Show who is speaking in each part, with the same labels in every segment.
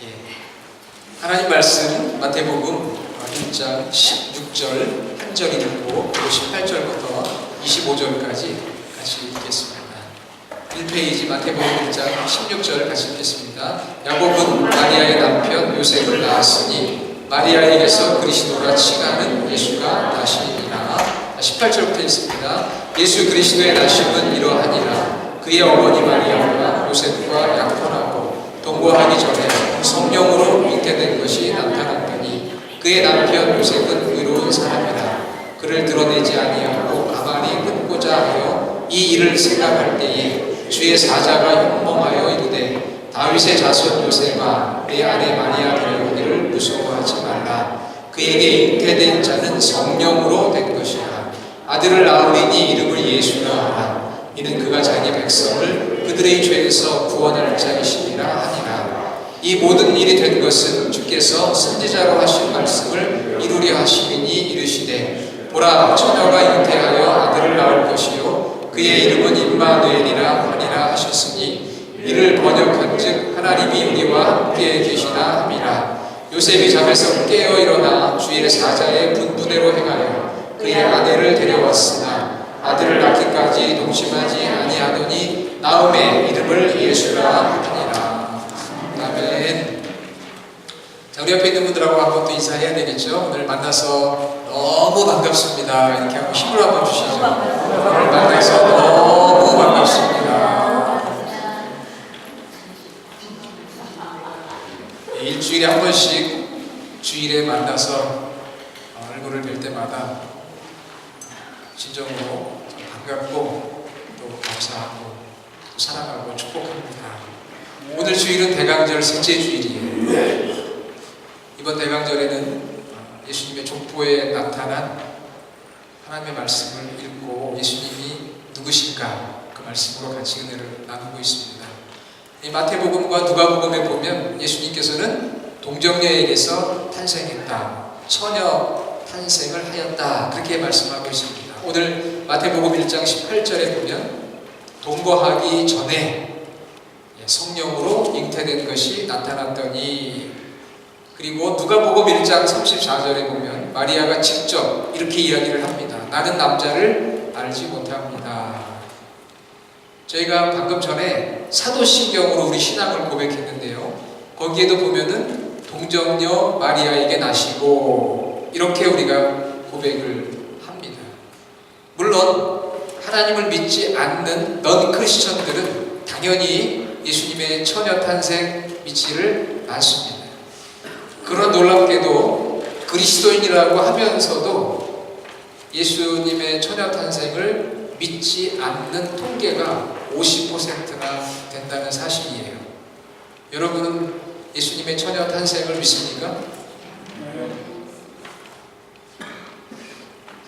Speaker 1: 예. 하나님 말씀 마태복음 1장 16절 한 절 읽고 18절부터 25절까지 같이 읽겠습니다. 1페이지 마태복음 1장 16절 같이 읽겠습니다. 야곱은 마리아의 남편 요셉을 낳았으니 마리아에게서 그리스도라 칭하는 예수가 나시니라. 18절부터 읽습니다. 예수 그리스도의 나심은 이러하니라. 그의 어머니 마리아가 요셉과 약혼하고 동거하기 전에 성령으로 잉태된 것이 나타났더니 그의 남편 요셉은 의로운 사람이라. 그를 드러내지 아니하고 가만히 끊고자 하여 이 일을 생각할 때에 주의 사자가 현몽하여 이르되 다윗의 자손 요셉아 내 아내 마리아 데려오기를 무서워하지 말라. 그에게 잉태된 자는 성령으로 된 것이라. 아들을 낳으리니 이름을 예수라 하라. 이는 그가 자기 백성을 그들의 죄에서 구원할 자이시니라 하니라. 이 모든 일이 된 것은 주께서 선지자로 하신 말씀을 이루려 하시리니 이르시되 보라 처녀가 잉태하여 아들을 낳을 것이요 그의 이름은 임마누엘이라 하니라 하셨으니 이를 번역한즉 하나님이 우리와 함께 계시나 함이라. 요셉이 잠에서 깨어 일어나 주의 사자의 분부대로 행하여 그의 아내를 데려왔으나 아들을 낳기까지 동심하지 아니하더니 나음의 이름을 예수라 하니라. 아멘. 자, 우리 옆에 있는 분들하고 한번 또 인사해야 되겠죠? 오늘 만나서 너무 반갑습니다. 이렇게 하고 힘을 한번 주시죠. 오늘 만나서 너무 반갑습니다. 일주일에 한 번씩 주일에 만나서 얼굴을 뵐 때마다 진정으로 반갑고 또 감사하고 또 사랑하고 축복합니다. 오늘 주일은 대강절 셋째 주일이에요. 이번 대강절에는 예수님의 족보에 나타난 하나님의 말씀을 읽고 예수님이 누구신가 그 말씀으로 같이 은혜를 나누고 있습니다. 이 마태복음과 누가복음에 보면 예수님께서는 동정녀에게서 탄생했다, 처녀 탄생을 하였다 그렇게 말씀하고 있습니다. 오늘 마태복음 1장 18절에 보면 동거하기 전에 성령으로 잉태된 것이 나타났더니, 그리고 누가복음 1장 34절에 보면 마리아가 직접 이렇게 이야기를 합니다. 나는 남자를 알지 못합니다. 저희가 방금 전에 사도신경으로 우리 신앙을 고백했는데요, 거기에도 보면은 동정녀 마리아에게 나시고 이렇게 우리가 고백을 합니다. 물론 하나님을 믿지 않는 넌 크리스천들은 당연히 예수님의 처녀 탄생 믿지를 않습니다. 그런 놀랍게도 그리스도인이라고 하면서도 예수님의 처녀 탄생을 믿지 않는 통계가 50%나 된다는 사실이에요. 여러분은 예수님의 처녀 탄생을 믿습니까?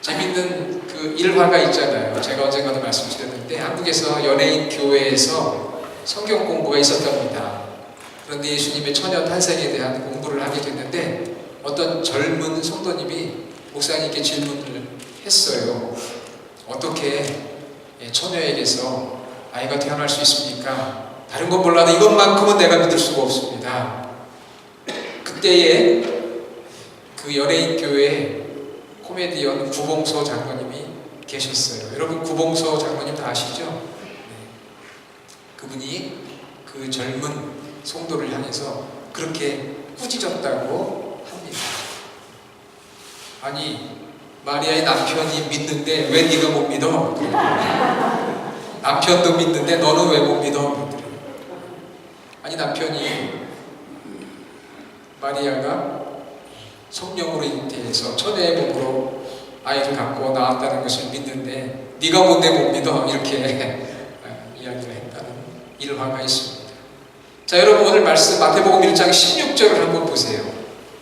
Speaker 1: 재밌는 그 일화가 있잖아요. 제가 언젠가도 말씀드렸는데 한국에서 연예인 교회에서 성경 공부가 있었답니다. 그런데 예수님의 처녀 탄생에 대한 공부를 하게 됐는데 어떤 젊은 성도님이 목사님께 질문을 했어요. 어떻게 처녀에게서 아이가 태어날 수 있습니까? 다른 건 몰라도 이것만큼은 내가 믿을 수가 없습니다. 그때에 그 연예인 교회에 코미디언 구봉서 장로님이 계셨어요. 여러분 구봉서 장로님 다 아시죠? 네. 그분이 그 젊은 성도를 향해서 그렇게 꾸짖었다고 합니다. 아니 마리아의 남편이 믿는데 왜 네가 못 믿어? 남편도 믿는데 너는 왜 못 믿어? 아니 남편이 마리아가 성령으로 잉태해서 처녀의 몸으로 아이를 갖고 낳았다는 것을 믿는데 네가 뭔데 못 믿어? 이렇게 이야기를 했다는 일화가 있습니다. 자, 여러분 오늘 말씀 마태복음 1장 16절을 한번 보세요.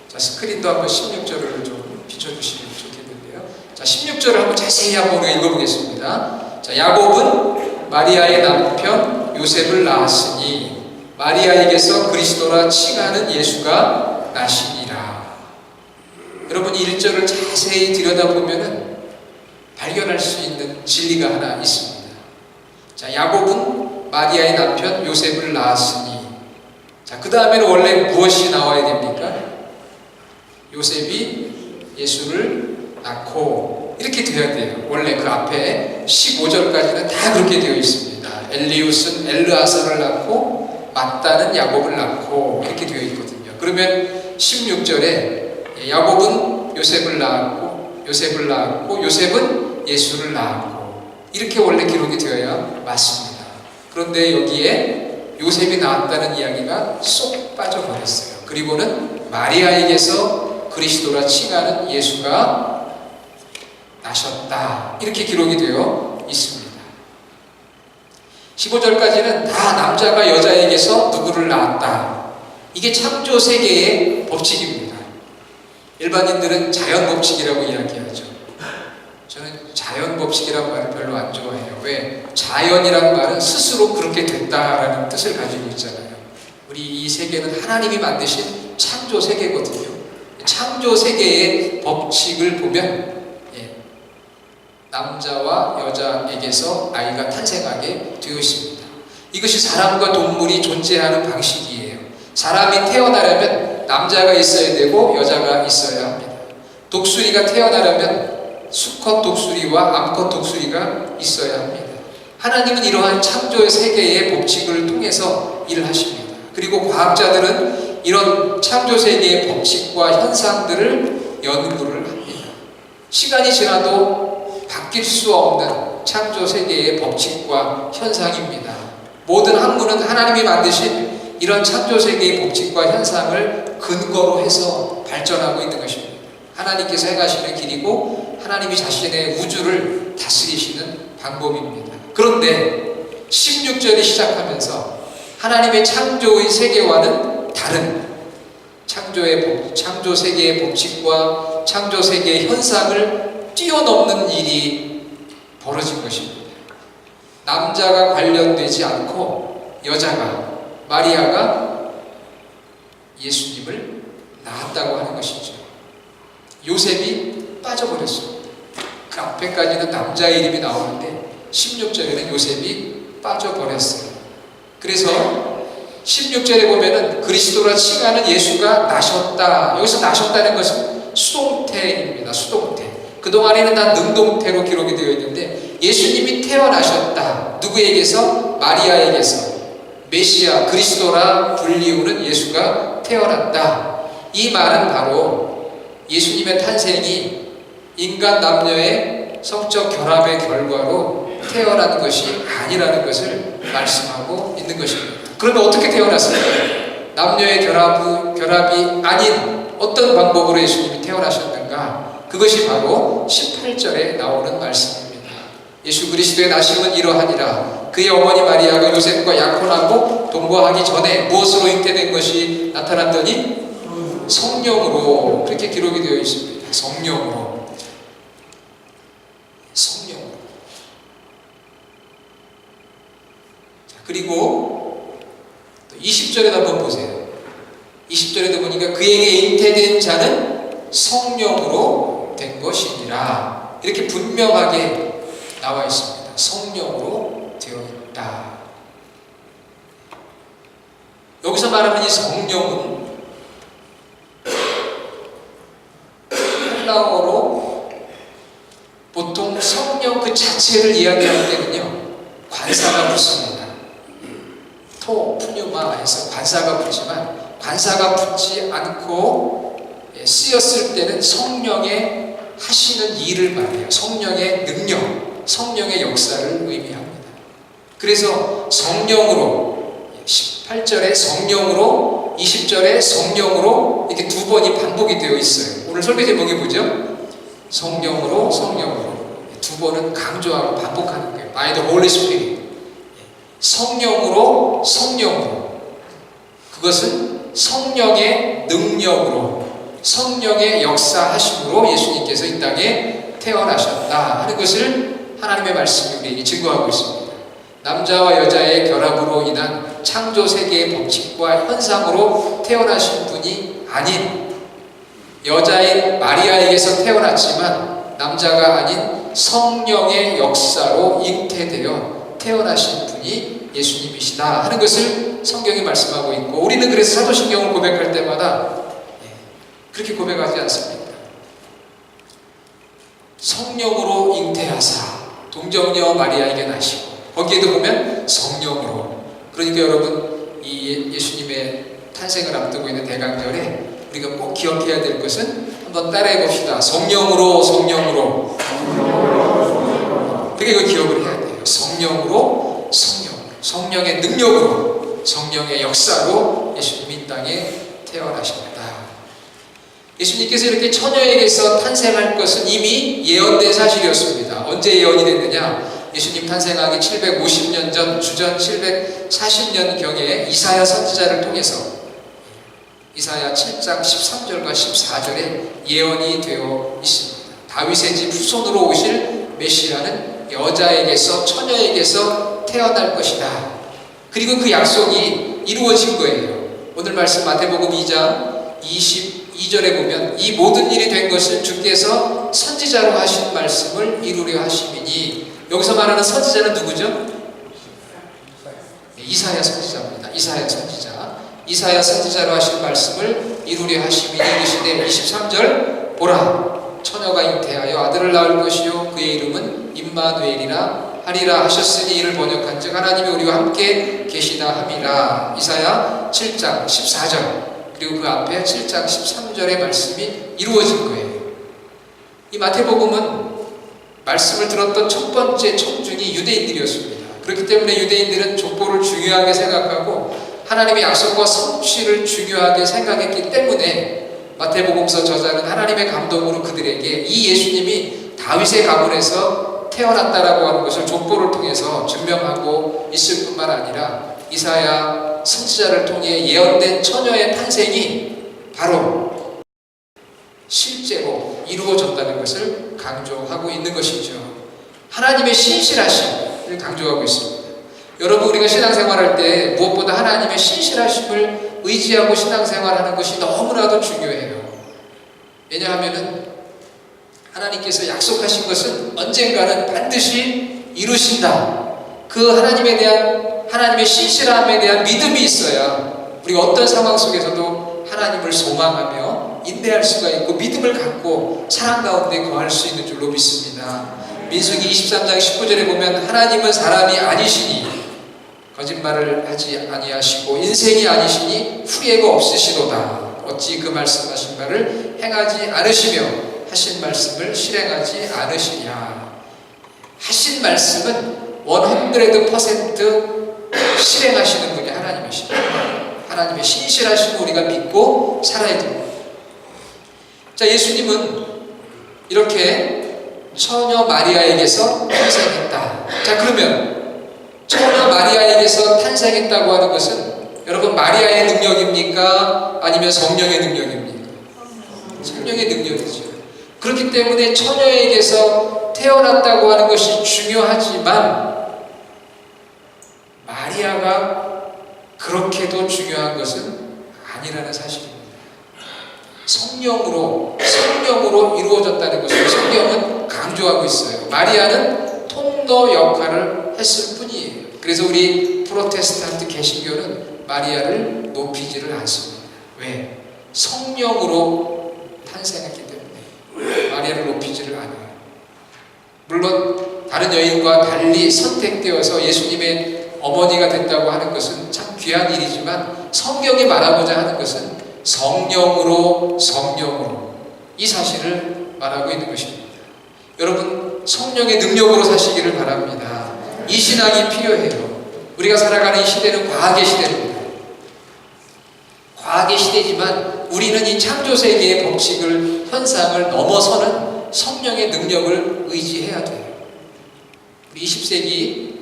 Speaker 1: 자, 스크린도 한번 16절을 좀 비춰주시면 좋겠는데요. 자, 16절을 한번 자세히 한번 읽어보겠습니다. 자, 야곱은 마리아의 남편 요셉을 낳았으니 마리아에게서 그리스도라 칭하는 예수가 나시니라. 여러분 이 1절을 자세히 들여다보면 발견할 수 있는 진리가 하나 있습니다. 자, 야곱은 마리아의 남편 요셉을 낳았으니 자, 그 다음에는 원래 무엇이 나와야 됩니까? 요셉이 예수를 낳고 이렇게 되어야 돼요. 원래 그 앞에 15절까지는 다 그렇게 되어 있습니다. 엘리웃은 엘르아사를 낳고 마따는 야곱을 낳고 이렇게 되어 있거든요. 그러면 16절에 야곱은 요셉을 낳았고 요셉은 예수를 낳았고 이렇게 원래 기록이 되어야 맞습니다. 그런데 여기에 요셉이 낳았다는 이야기가 쏙 빠져버렸어요. 그리고는 마리아에게서 그리스도라 칭하는 예수가 나셨다 이렇게 기록이 되어 있습니다. 15절까지는 다 남자가 여자에게서 누구를 낳았다. 이게 창조 세계의 법칙입니다. 일반인들은 자연 법칙이라고 이야기하죠. 저는 자연 법칙이라는 말을 별로 안 좋아해요. 왜? 자연이란 말은 스스로 그렇게 됐다라는 뜻을 가지고 있잖아요. 우리 이 세계는 하나님이 만드신 창조 세계거든요. 창조 세계의 법칙을 보면 남자와 여자에게서 아이가 탄생하게 되어 있습니다. 이것이 사람과 동물이 존재하는 방식이에요. 사람이 태어나려면 남자가 있어야 되고 여자가 있어야 합니다. 독수리가 태어나려면 수컷 독수리와 암컷 독수리가 있어야 합니다. 하나님은 이러한 창조의 세계의 법칙을 통해서 일을 하십니다. 그리고 과학자들은 이런 창조 세계의 법칙과 현상들을 연구를 합니다. 시간이 지나도 바뀔 수 없는 창조 세계의 법칙과 현상입니다. 모든 학문은 하나님이 만드신 이런 창조 세계의 법칙과 현상을 근거로 해서 발전하고 있는 것입니다. 하나님께서 행하시는 길이고 하나님이 자신의 우주를 다스리시는 방법입니다. 그런데 16절이 시작하면서 하나님의 창조의 세계와는 다른 창조 세계의 법칙과 창조 세계의 현상을 뛰어넘는 일이 벌어진 것입니다. 남자가 관련되지 않고 여자가 마리아가 예수님을 낳았다고 하는 것이죠. 요셉이 빠져버렸습니다. 그 앞에까지는 남자 이름이 나오는데 16절에는 요셉이 빠져버렸어요. 그래서 16절에 보면은 그리스도라 칭하는 예수가 나셨다. 여기서 나셨다는 것은 수동태입니다. 수동태. 그동안에는 다 능동태로 기록이 되어 있는데 예수님이 태어나셨다. 누구에게서? 마리아에게서. 메시아, 그리스도라 불리우는 예수가 태어났다. 이 말은 바로 예수님의 탄생이 인간 남녀의 성적 결합의 결과로 태어난 것이 아니라는 것을 말씀하고 있는 것입니다. 그러면 어떻게 태어났을까요? 남녀의 결합이 아닌 어떤 방법으로 예수님이 태어나셨는가? 그것이 바로 18절에 나오는 말씀입니다. 예수 그리스도의 나심은 이러하니라. 그의 어머니 마리아가 요셉과 약혼하고 동거하기 전에 무엇으로 잉태된 것이 나타났더니 성령으로, 그렇게 기록이 되어 있습니다. 성령으로. 자, 그리고 20절에도 한번 보세요. 20절에도 보니까 그에게 잉태된 자는 성령으로 된 것이니라. 이렇게 분명하게 나와 있습니다. 성령으로 되어 있다. 여기서 말하는 이 성령은 헬라어로 보통 성령 그 자체를 이야기할 때는요, 관사가 붙습니다. 토, 푸뉴마에서 관사가 붙지만 관사가 붙지 않고 쓰였을 때는 성령의 하시는 일을 말해요. 성령의 능력, 성령의 역사를 의미합니다. 그래서 성령으로 18절에 성령으로 20절에 성령으로 이렇게 두 번이 반복이 되어 있어요. 오늘 설교 제목이 뭐죠? 성령으로 두 번은 강조하고 반복하는 거예요. By the Holy Spirit. 성령으로 그것은 성령의 능력으로 성령의 역사하심으로 예수님께서 이 땅에 태어나셨다 하는 것을 하나님의 말씀이 우리에게 증거하고 있습니다. 남자와 여자의 결합으로 인한 창조 세계의 법칙과 현상으로 태어나신 분이 아닌 여자인 마리아에게서 태어났지만 남자가 아닌 성령의 역사로 잉태되어 태어나신 분이 예수님이시다 하는 것을 성경이 말씀하고 있고, 우리는 그래서 사도신경을 고백할 때마다 그렇게 고백하지 않습니까? 성령으로 잉태하사 동정녀 마리아에게 나시고, 거기에도 보면 성령으로. 그러니까 여러분, 이 예수님의 탄생을 앞두고 있는 대강절에 우리가 꼭 기억해야 될 것은, 한번 따라해 봅시다. 성령으로, 성령으로. 그게 그 기억을 해야 돼요. 성령으로, 성령의 능력으로, 성령의 역사로 예수님이 이 땅에 태어나십니다. 예수님께서 이렇게 처녀에게서 탄생할 것은 이미 예언된 사실이었습니다. 언제 예언이 됐느냐? 예수님 탄생하기 750년 전, 주전 740년경에 이사야 선지자를 통해서 이사야 7장 13절과 14절에 예언이 되어 있습니다. 다윗의 집 후손으로 오실 메시아는 여자에게서, 처녀에게서 태어날 것이다. 그리고 그 약속이 이루어진 거예요. 오늘 말씀 마태복음 2장 22절에 보면, 이 모든 일이 된 것을 주께서 선지자로 하신 말씀을 이루려 하심이니. 여기서 말하는 선지자는 누구죠? 이사야 선지자입니다. 이사야 선지자. 이사야 선지자로 하신 말씀을 이루려 하심이니 이르시되, 23절 보라, 처녀가 잉태하여 아들을 낳을 것이요 그의 이름은 임마누엘이라 하리라 하셨으니, 이를 번역한즉 하나님이 우리와 함께 계시다 함이라. 이사야 7장 14절, 그리고 그 앞에 7장 13절의 말씀이 이루어진 거예요. 이 마태복음은 말씀을 들었던 첫 번째 청중이 유대인들이었습니다. 그렇기 때문에 유대인들은 족보를 중요하게 생각하고 하나님의 약속과 성취를 중요하게 생각했기 때문에 마태복음서 저자는 하나님의 감동으로 그들에게 이 예수님이 다윗의 가문에서 태어났다라고 하는 것을 족보를 통해서 증명하고 있을 뿐만 아니라, 이사야 선지자를 통해 예언된 처녀의 탄생이 바로 실제로 이루어졌다는 것을 강조하고 있는 것이죠. 하나님의 신실하심을 강조하고 있습니다. 여러분, 우리가 신앙생활할 때 무엇보다 하나님의 신실하심을 의지하고 신앙생활하는 것이 너무나도 중요해요. 왜냐하면 하나님께서 약속하신 것은 언젠가는 반드시 이루신다. 그 하나님에 대한, 하나님의 신실함에 대한 믿음이 있어야 우리가 어떤 상황 속에서도 하나님을 소망하며 인내할 수가 있고 믿음을 갖고 사랑 가운데 거할 수 있는 줄로 믿습니다. 민수기 23장 19절에 보면, 하나님은 사람이 아니시니 거짓말을 하지 아니하시고 인생이 아니시니 후회가 없으시도다. 어찌 그 말씀하신 바를 행하지 않으시며 하신 말씀을 실행하지 않으시냐. 하신 말씀은 100% 실행하시는 분이 하나님이시다. 하나님의 신실하심을 우리가 믿고 살아야 됩니다. 자, 예수님은 이렇게 처녀 마리아에게서 탄생했다. 자, 그러면 처녀 마리아에게서 탄생했다고 하는 것은, 여러분, 마리아의 능력입니까? 아니면 성령의 능력입니까? 성령의 능력이죠. 그렇기 때문에 처녀에게서 태어났다고 하는 것이 중요하지만, 마리아가 그렇게도 중요한 것은 아니라는 사실입니다. 성령으로 이루어졌다는 것을 성경은 강조하고 있어요. 마리아는 통로 역할을 했을 뿐이에요. 그래서 우리 프로테스탄트 개신교는 마리아를 높이지를 않습니다. 왜? 성령으로 탄생했기 때문에 마리아를 높이지를 않아요. 물론 다른 여인과 달리 선택되어서 예수님의 어머니가 됐다고 하는 것은 참 귀한 일이지만, 성경이 말하고자 하는 것은 성령으로 이 사실을 말하고 있는 것입니다. 여러분, 성령의 능력으로 사시기를 바랍니다. 이 신앙이 필요해요. 우리가 살아가는 이 시대는 과학의 시대입니다. 과학의 시대지만 우리는 이 창조세계의 법칙을, 현상을 넘어서는 성령의 능력을 의지해야 돼요. 우리 20세기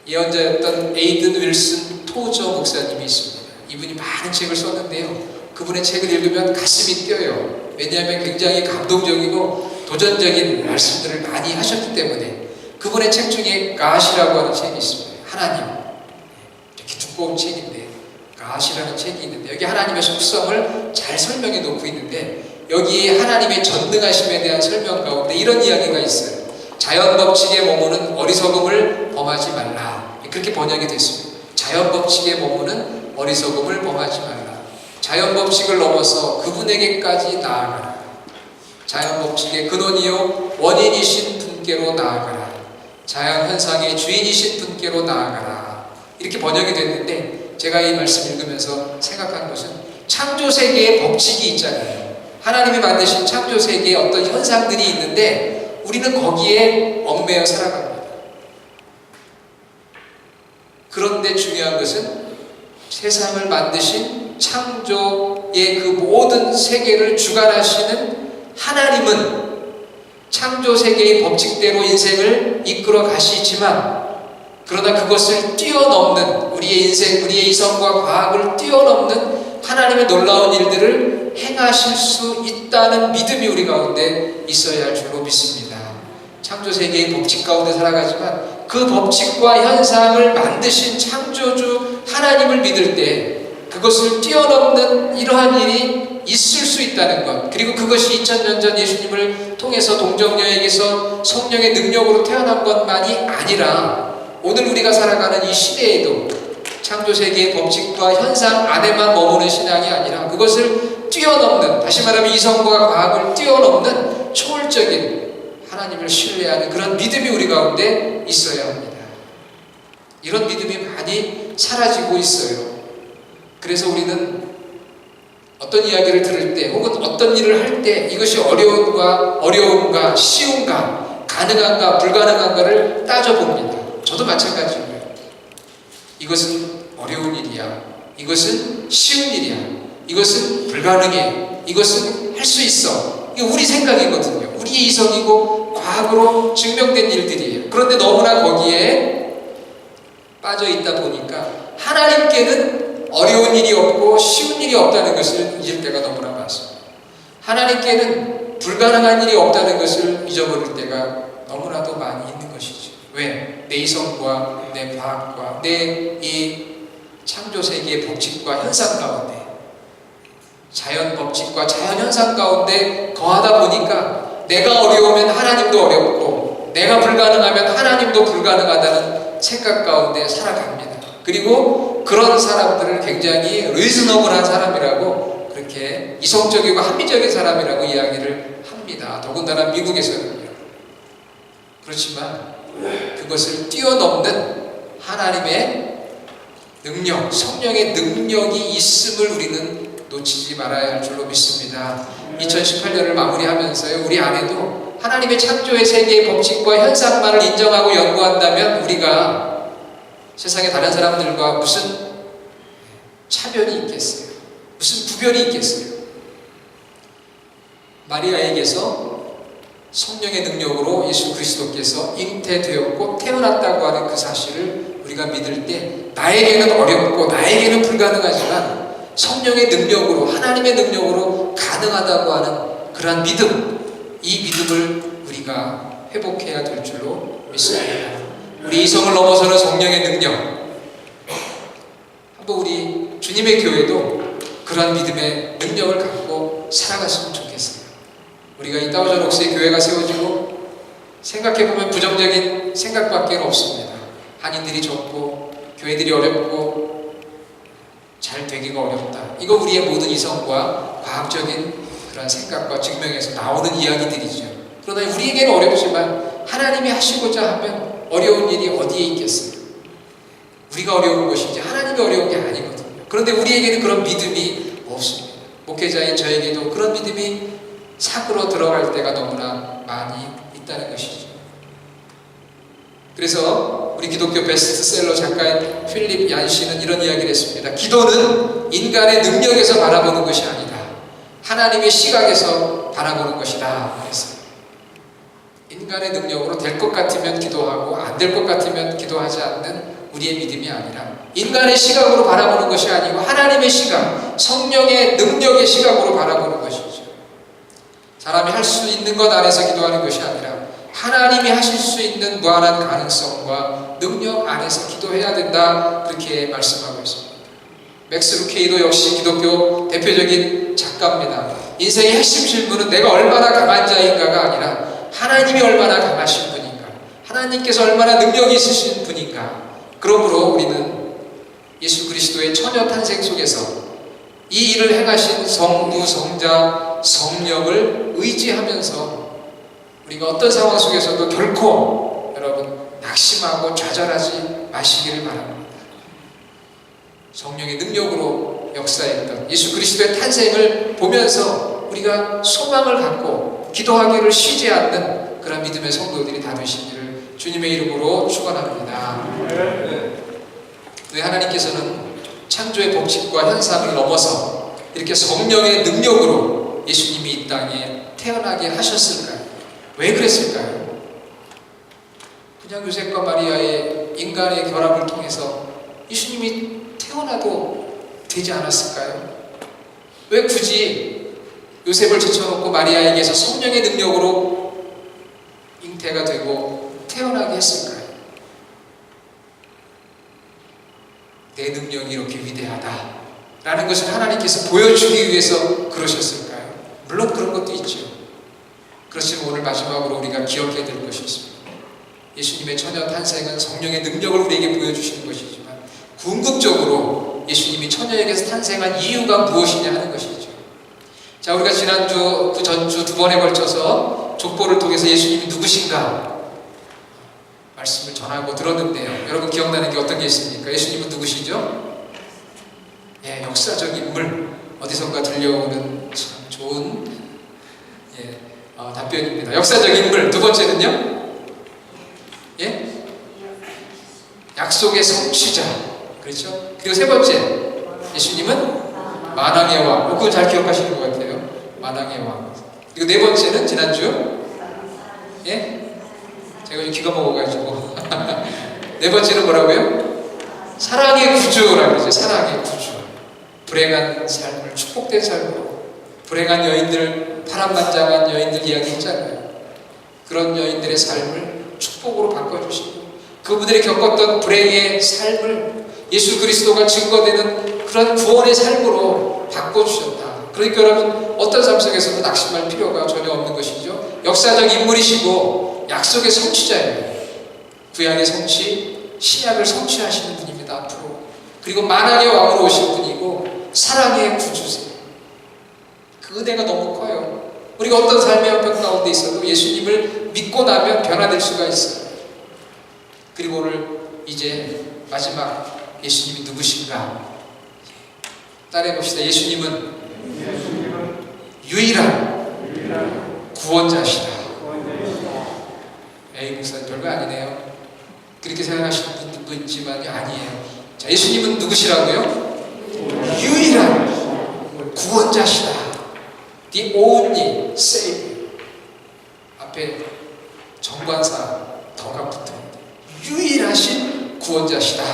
Speaker 1: 예언자였던 에이든 윌슨 토저 목사님이 있습니다. 이분이 많은 책을 썼는데요, 그분의 책을 읽으면 가슴이 뛰어요. 왜냐하면 굉장히 감동적이고 도전적인 말씀들을 많이 하셨기 때문에. 그분의 책 중에 가시라고 하는 책이 있습니다. 하나님, 이렇게 두꺼운 책인데 가시라는 책이 있는데, 여기 하나님의 속성을 잘 설명해 놓고 있는데, 여기에 하나님의 전능하심에 대한 설명 가운데 이런 이야기가 있어요. 자연 법칙에 머무는 어리석음을 범하지 말라. 그렇게 번역이 됐습니다. 자연 법칙에 머무는 어리석음을 범하지 말라. 자연 법칙을 넘어서 그분에게까지 나아가라. 자연 법칙의 근원이요 원인이신 분께로 나아가라. 자연 현상의 주인이신 분께로 나아가라. 이렇게 번역이 됐는데 제가 이 말씀 읽으면서 생각한 것은 창조 세계의 법칙이 있잖아요. 하나님이 만드신 창조 세계에 어떤 현상들이 있는데 우리는 거기에 얽매여 살아갑니다. 그런데 중요한 것은 세상을 만드신 창조의 그 모든 세계를 주관하시는 하나님은 창조 세계의 법칙대로 인생을 이끌어 가시지만 그러나 그것을 뛰어넘는 우리의 인생, 우리의 이성과 과학을 뛰어넘는 하나님의 놀라운 일들을 행하실 수 있다는 믿음이 우리 가운데 있어야 할 줄로 믿습니다. 창조 세계의 법칙 가운데 살아가지만 그 법칙과 현상을 만드신 창조주 하나님을 믿을 때 그것을 뛰어넘는 이러한 일이 있을 수 있다는 것, 그리고 그것이 2000년 전 예수님을 통해서 동정녀에게서 성령의 능력으로 태어난 것만이 아니라 오늘 우리가 살아가는 이 시대에도 창조세계의 법칙과 현상 안에만 머무는 신앙이 아니라 그것을 뛰어넘는, 다시 말하면 이성과 과학을 뛰어넘는 초월적인 하나님을 신뢰하는 그런 믿음이 우리 가운데 있어야 합니다. 이런 믿음이 많이 사라지고 있어요. 그래서 우리는 어떤 이야기를 들을 때 혹은 어떤 일을 할 때 이것이 어려운가 쉬운가 가능한가 불가능한가를 따져봅니다. 저도 마찬가지고요. 이것은 어려운 일이야, 이것은 쉬운 일이야, 이것은 불가능해, 이것은 할 수 있어, 이게 우리 생각이거든요. 우리의 이성이고 과학으로 증명된 일들이에요. 그런데 너무나 거기에 빠져 있다 보니까 하나님께는 어려운 일이 없고 쉬운 일이 없다는 것을 잊을 때가 너무나 많습니다. 하나님께는 불가능한 일이 없다는 것을 잊어버릴 때가 너무나도 많이 있는 것이죠. 왜? 내 이성과 내 과학과 내 이 창조세계의 법칙과 현상 가운데, 자연 법칙과 자연 현상 가운데 거하다 보니까 내가 어려우면 하나님도 어렵고 내가 불가능하면 하나님도 불가능하다는 생각 가운데 살아갑니다. 그리고 그런 사람들을 굉장히 리즈너블한 사람이라고, 그렇게 이성적이고 합리적인 사람이라고 이야기를 합니다. 더군다나 미국에서는요. 그렇지만 그것을 뛰어넘는 하나님의 능력, 성령의 능력이 있음을 우리는 놓치지 말아야 할 줄로 믿습니다. 2018년을 마무리하면서요, 우리 안에도 하나님의 창조의 세계의 법칙과 현상만을 인정하고 연구한다면 우리가 세상의 다른 사람들과 무슨 차별이 있겠어요? 무슨 구별이 있겠어요? 마리아에게서 성령의 능력으로 예수 그리스도께서 잉태되었고 태어났다고 하는 그 사실을 우리가 믿을 때 나에게는 어렵고 나에게는 불가능하지만 성령의 능력으로, 하나님의 능력으로 가능하다고 하는 그러한 믿음, 이 믿음을 우리가 회복해야 될 줄로 믿습니다. 우리 이성을 넘어서는 성령의 능력, 한번 우리 주님의 교회도 그러한 믿음의 능력을 갖고 살아갔으면 좋겠어요. 우리가 이 다우전 옥스의 교회가 세워지고 생각해보면 부정적인 생각밖에 없습니다. 한인들이 적고 교회들이 어렵고 잘 되기가 어렵다. 이거 우리의 모든 이성과 과학적인 그런 생각과 증명에서 나오는 이야기들이죠. 그러나 우리에게는 어렵지만 하나님이 하시고자 하면 어려운 일이 어디에 있겠어요? 우리가 어려운 것이지 하나님이 어려운 게 아니거든요. 그런데 우리에게는 그런 믿음이 없습니다. 목회자인 저에게도 그런 믿음이 사고로 들어갈 때가 너무나 많이 있다는 것이죠. 그래서 우리 기독교 베스트셀러 작가인 필립 얀시는 이런 이야기를 했습니다. 기도는 인간의 능력에서 바라보는 것이 아니다, 하나님의 시각에서 바라보는 것이다 그랬어요. 인간의 능력으로 될 것 같으면 기도하고 안 될 것 같으면 기도하지 않는 우리의 믿음이 아니라 인간의 시각으로 바라보는 것이 아니고 하나님의 시각, 성령의 능력의 시각으로 바라보는 것이죠. 사람이 할 수 있는 것 안에서 기도하는 것이 아니라 하나님이 하실 수 있는 무한한 가능성과 능력 안에서 기도해야 된다, 그렇게 말씀하고 있습니다. 맥스 루케이도 역시 기독교 대표적인 작가입니다. 인생의 핵심 질문은 내가 얼마나 강한 자인가가 아니라 하나님이 얼마나 강하신 분인가, 하나님께서 얼마나 능력이 있으신 분인가, 그러므로 우리는 예수 그리스도의 처녀 탄생 속에서 이 일을 행하신 성부, 성자, 성령을 의지하면서 우리가 어떤 상황 속에서도 결코 여러분 낙심하고 좌절하지 마시기를 바랍니다. 성령의 능력으로 역사했던 예수 그리스도의 탄생을 보면서 우리가 소망을 갖고 기도하기를 쉬지 않는 그런 믿음의 성도들이 다 되시기를 주님의 이름으로 축원합니다. 왜 하나님께서는 창조의 법칙과 현상을 넘어서 이렇게 성령의 능력으로 예수님이 이 땅에 태어나게 하셨을까요? 왜 그랬을까요? 그냥 요셉과 마리아의 인간의 결합을 통해서 예수님이 태어나도 되지 않았을까요? 왜 굳이 요셉을 제쳐놓고 마리아에게서 성령의 능력으로 잉태가 되고 태어나게 했을까요? 내 능력이 이렇게 위대하다 라는 것을 하나님께서 보여주기 위해서 그러셨을까요? 물론 그런 것도 있죠. 그렇지만 오늘 마지막으로 우리가 기억해야 될 것이 있습니다. 예수님의 처녀 탄생은 성령의 능력을 우리에게 보여주시는 것이지만 궁극적으로 예수님이 처녀에게서 탄생한 이유가 무엇이냐 하는 것이죠. 자, 우리가 지난주, 그 전주 두 번에 걸쳐서 족보를 통해서 예수님이 누구신가 말씀을 전하고 들었는데요. 여러분 기억나는 게 어떤 게 있습니까? 예수님은 누구시죠? 예, 역사적 인물. 어디선가 들려오는 참 좋은 답변입니다. 역사적 인물. 두 번째는요? 예? 약속의 성취자. 그렇죠? 그리고 세 번째, 예수님은 만왕의 왕. 그걸 잘 기억하시는 것 같아요. 만왕의 왕. 그리고 네 번째는 지난주, 예? 제가 귀가 먹어가지고 네 번째는 뭐라고요? 사랑의 구주라고 그러죠. 사랑의 구주. 불행한 삶을 축복된 삶으로, 불행한 여인들, 파란만장한 여인들 이야기 했잖아요. 그런 여인들의 삶을 축복으로 바꿔주시고 그분들이 겪었던 불행의 삶을 예수 그리스도가 증거되는 그런 구원의 삶으로 바꿔주셨다. 그러니까 여러분 어떤 삶 속에서도 낙심할 필요가 전혀 없는 것이죠. 역사적 인물이시고 약속의 성취자예요. 구약의 성취, 신약을 성취하시는 분입니다. 앞으로. 그리고 만왕의 왕으로 오신 분이고 사랑의 구주세요. 그 은혜가 너무 커요. 우리가 어떤 삶의 형편 가운데 있어도 예수님을 믿고 나면 변화될 수가 있어요. 그리고 오늘 이제 마지막 예수님이 누구신가 따라해봅시다. 예수님은 유일한 구원자시다. 에이 목사님 별거 아니네요. 그렇게 생각하시는 분도 있지만 아니에요. 자, 예수님은 누구시라고요? 유일한 구원자시다. The only Savior. 앞에 정관사 덕가 붙어있는데 유일하신 구원자시다.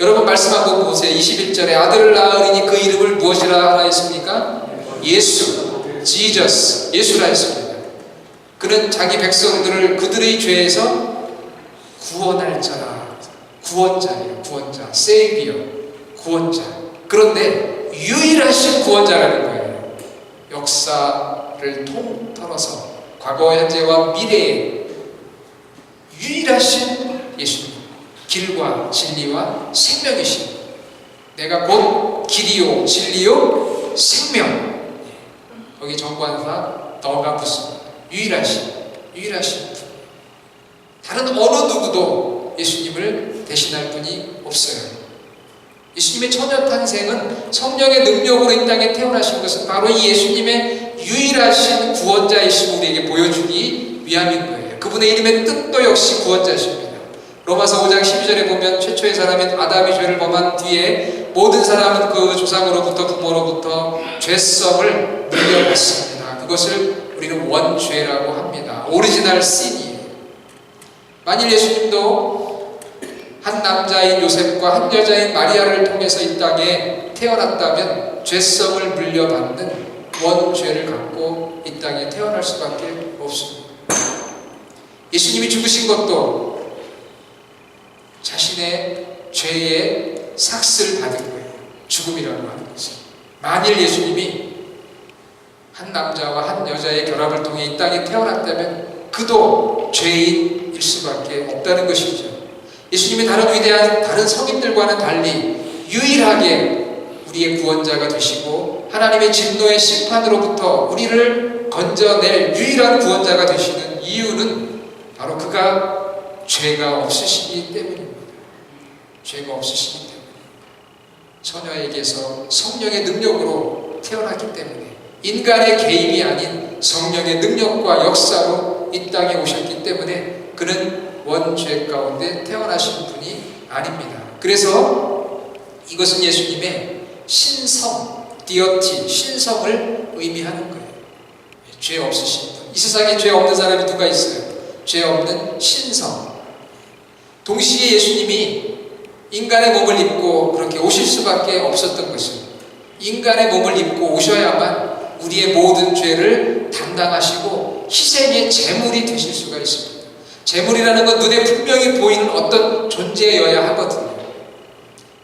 Speaker 1: 여러분 말씀 한번 보세요. 21절에 아들을 낳으리니 그 이름을 무엇이라 하라 했습니까? 예수, Jesus, 예수라 했습니다. 그는 자기 백성들을 그들의 죄에서 구원할 자라. 구원자예요. 구원자, Savior, 구원자. 그런데 유일하신 구원자라는 거예요. 역사를 통틀어서 과거, 현재와 미래에 유일하신 예수님, 길과 진리와 생명이신, 내가 곧 길이요 진리요 생명. 거기 정관사 너가 붙습니다. 유일하신 분. 다른 어느 누구도 예수님을 대신할 분이 없어요. 예수님의 처녀 탄생은 성령의 능력으로 이 땅에 태어나신 것은 바로 이 예수님의 유일하신 구원자이신 우리에게 보여주기 위함인 거예요. 그분의 이름의 뜻도 역시 구원자십니다. 로마서 5장 12절에 보면 최초의 사람인 아담이 죄를 범한 뒤에 모든 사람은 그 조상으로부터 부모로부터 죄성을 물려받습니다. 그것을 우리는 원죄라고 합니다. 오리지널 신이에요. 만일 예수님도 한 남자인 요셉과 한 여자인 마리아를 통해서 이 땅에 태어났다면 죄성을 물려받는 원죄를 갖고 이 땅에 태어날 수밖에 없습니다. 예수님이 죽으신 것도 자신의 죄의 삭스를 받은 거예요. 죽음이라고 하는 것은. 만일 예수님이 한 남자와 한 여자의 결합을 통해 이 땅에 태어났다면 그도 죄인일 수밖에 없다는 것이죠. 예수님이 다른 위대한 다른 성인들과는 달리 유일하게 우리의 구원자가 되시고 하나님의 진노의 심판으로부터 우리를 건져낼 유일한 구원자가 되시는 이유는 바로 그가 죄가 없으시기 때문입니다. 죄가 없으시기 때문에 처녀에게서 성령의 능력으로 태어났기 때문에 인간의 개입이 아닌 성령의 능력과 역사로 이 땅에 오셨기 때문에 그는 원죄 가운데 태어나신 분이 아닙니다. 그래서 이것은 예수님의 신성, 디어티, 신성을 의미하는 거예요. 죄 없으신 분. 이 세상에 죄 없는 사람이 누가 있어요? 죄 없는 신성. 동시에 예수님이 인간의 몸을 입고 그렇게 오실 수밖에 없었던 것은 인간의 몸을 입고 오셔야만 우리의 모든 죄를 담당하시고 희생의 제물이 되실 수가 있습니다. 제물이라는 건 눈에 분명히 보이는 어떤 존재여야 하거든요.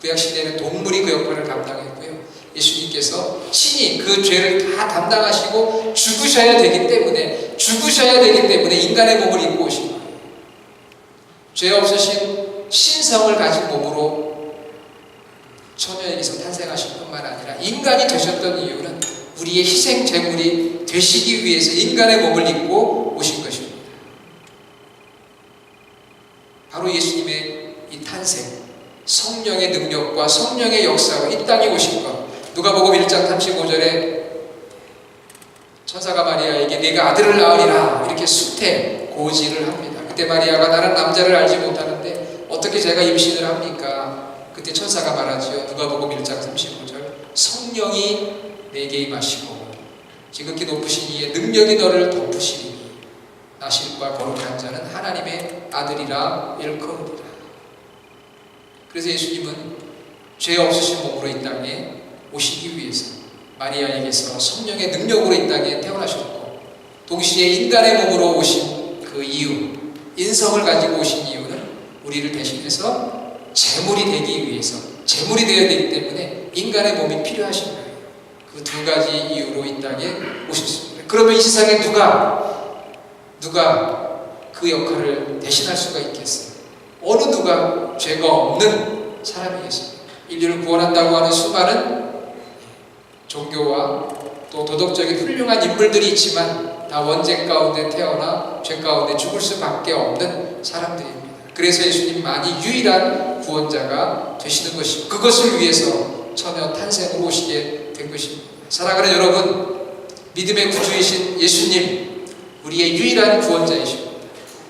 Speaker 1: 구약시대에는 동물이 그 역할을 감당했고요. 예수님께서 친히 그 죄를 다 담당하시고 죽으셔야 되기 때문에 인간의 몸을 입고 오신 거예요. 죄 없으신 신성을 가진 몸으로 처녀에게서 탄생하실 뿐만 아니라 인간이 되셨던 이유는 우리의 희생 제물이 되시기 위해서 인간의 몸을 입고 오신 것입니다. 바로 예수님의 이 탄생, 성령의 능력과 성령의 역사로 이 땅에 오신 것. 누가복음 1장 35절에 천사가 마리아에게 네가 아들을 낳으리라 이렇게 수태 고지를 합니다. 그때 마리아가 나는 남자를 알지 못하는데 어떻게 제가 임신을 합니까? 그때 천사가 말하지요. 누가복음 1장 35절 성령이 내게 임하시고 지극히 높으신 이의 능력이 너를 덮으시리니 나실 바 거룩한 자는 하나님의 아들이라 일컬으리라. 그래서 예수님은 죄 없으신 몸으로 이 땅에 오시기 위해서 마리아에게서 성령의 능력으로 이 땅에 태어나셨고 동시에 인간의 몸으로 오신 그 이유, 인성을 가지고 오신 이유는 우리를 대신해서 제물이 되기 위해서 제물이 되어야 되기 때문에 인간의 몸이 필요하신 거예요. 그 두 가지 이유로 이 땅에 오셨습니다. 그러면 이 세상에 누가 그 역할을 대신할 수가 있겠어요? 어느 누가 죄가 없는 사람이겠습니까? 인류를 구원한다고 하는 수많은 종교와 또 도덕적인 훌륭한 인물들이 있지만 다 원죄 가운데 태어나 죄 가운데 죽을 수밖에 없는 사람들입니다. 그래서 예수님만이 유일한 구원자가 되시는 것이고 그것을 위해서 처녀 탄생으로 오시게 된 것입니다. 사랑하는 여러분, 믿음의 구주이신 예수님 우리의 유일한 구원자이십니다.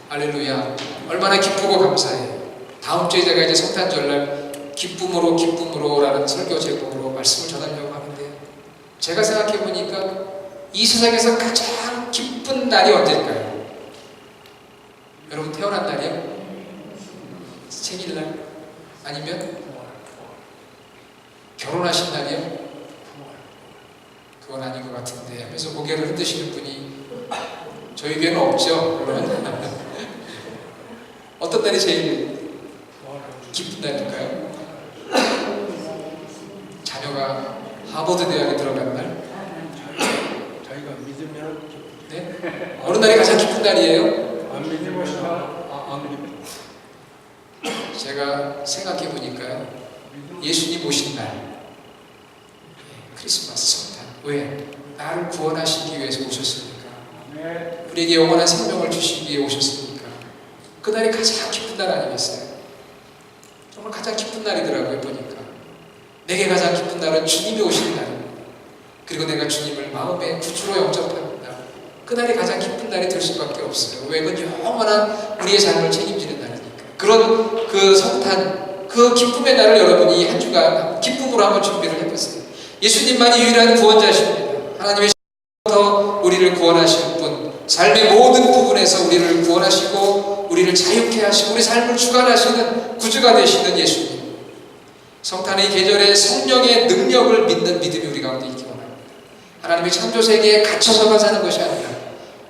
Speaker 1: 할렐루야. 얼마나 기쁘고 감사해요. 다음 주에 제가 이제 성탄절날 기쁨으로라는 설교 제목으로 말씀을 전하려고 하는데요. 제가 생각해 보니까 이 세상에서 가장 기쁜 날이 언제일까요? 여러분 태어난 날이요? 생일날? 아니면 결혼하신 날이요? 그건 아닌 것 같은데 하면서 고개를 흔드시는 분이 저희 교회는 없죠. 물론 어떤 날이 제일 기쁜 날일까요? 자녀가 하버드 대학에 들어간 날?
Speaker 2: 자기가 믿으면
Speaker 1: 네? 어느 날이 가장 기쁜 날이에요?
Speaker 2: 안 믿으면 안 믿으면
Speaker 1: 제가 생각해 보니까요. 예수님 오신 날 크리스마스 성탄. 왜? 나를 구원하시기 위해서 오셨으니까. 우리에게 영원한 생명을 주시기 위해 오셨으니까. 그날이 가장 기쁜 날 아니겠어요? 정말 가장 기쁜 날이더라고요. 보니까 내게 가장 기쁜 날은 주님이 오시는 날입니다. 그리고 내가 주님을 마음의 구주로 영접합니다. 그날이 가장 기쁜 날이 될 수밖에 없어요. 왜? 그건 영원한 우리의 삶을 책임지는 날이니까. 그런 그 성탄, 그 기쁨의 날을 여러분이 한 주간 기쁨으로 한번 준비를 해보세요. 예수님만이 유일한 구원자십니다. 하나님의 부터 우리를 구원하실 분, 삶의 모든 부분에서 우리를 구원하시고 우리를 자유케 하시고 우리 삶을 주관하시는 구주가 되시는 예수님. 성탄의 계절에 성령의 능력을 믿는 믿음이 우리 가운데 있기 원합니다. 하나님의 창조 세계에 갇혀서만 사는 것이 아니라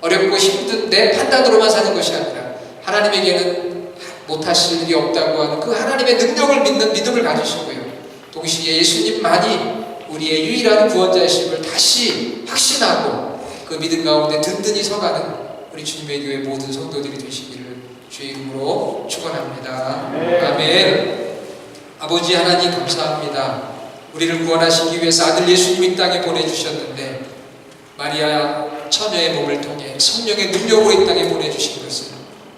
Speaker 1: 어렵고 힘든 내 판단으로만 사는 것이 아니라 하나님에게는 못하실 일이 없다고 하는 그 하나님의 능력을 믿는 믿음을 가지시고요. 동시에 예수님만이 우리의 유일한 구원자이심을 다시 확신하고 그 믿음 가운데 든든히 서가는 우리 주님의 교회 모든 성도들이 되시기를 주의 이름으로 축원합니다. 아멘. 아버지 하나님 감사합니다. 우리를 구원하시기 위해서 아들 예수님 이 땅에 보내주셨는데 마리아 처녀의 몸을 통해 성령의 능력으로 이 땅에 보내주신 것은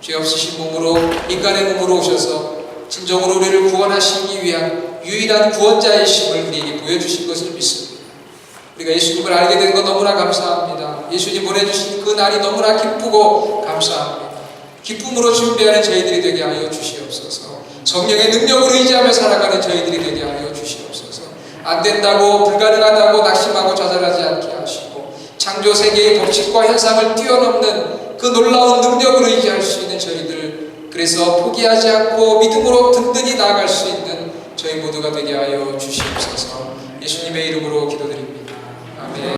Speaker 1: 죄 없으신 몸으로 인간의 몸으로 오셔서 진정으로 우리를 구원하시기 위한 유일한 구원자이심을 우리에게 보여주신 것을 믿습니다. 우리가 예수님을 알게 된 것 너무나 감사합니다. 예수님 보내주신 그 날이 너무나 기쁘고 감사합니다. 기쁨으로 준비하는 저희들이 되게 하여 주시옵소서. 성령의 능력으로 의지하며 살아가는 저희들이 되게 하여 주시옵소서. 안 된다고 불가능하다고 낙심하고 좌절하지 않게 하시고 창조 세계의 법칙과 현상을 뛰어넘는 그 놀라운 능력으로 의지할 수 있는 저희들, 그래서 포기하지 않고 믿음으로 든든히 나아갈 수 있는 저희 모두가 되게 하여 주시옵소서. 예수님의 이름으로 기도드립니다. 아멘.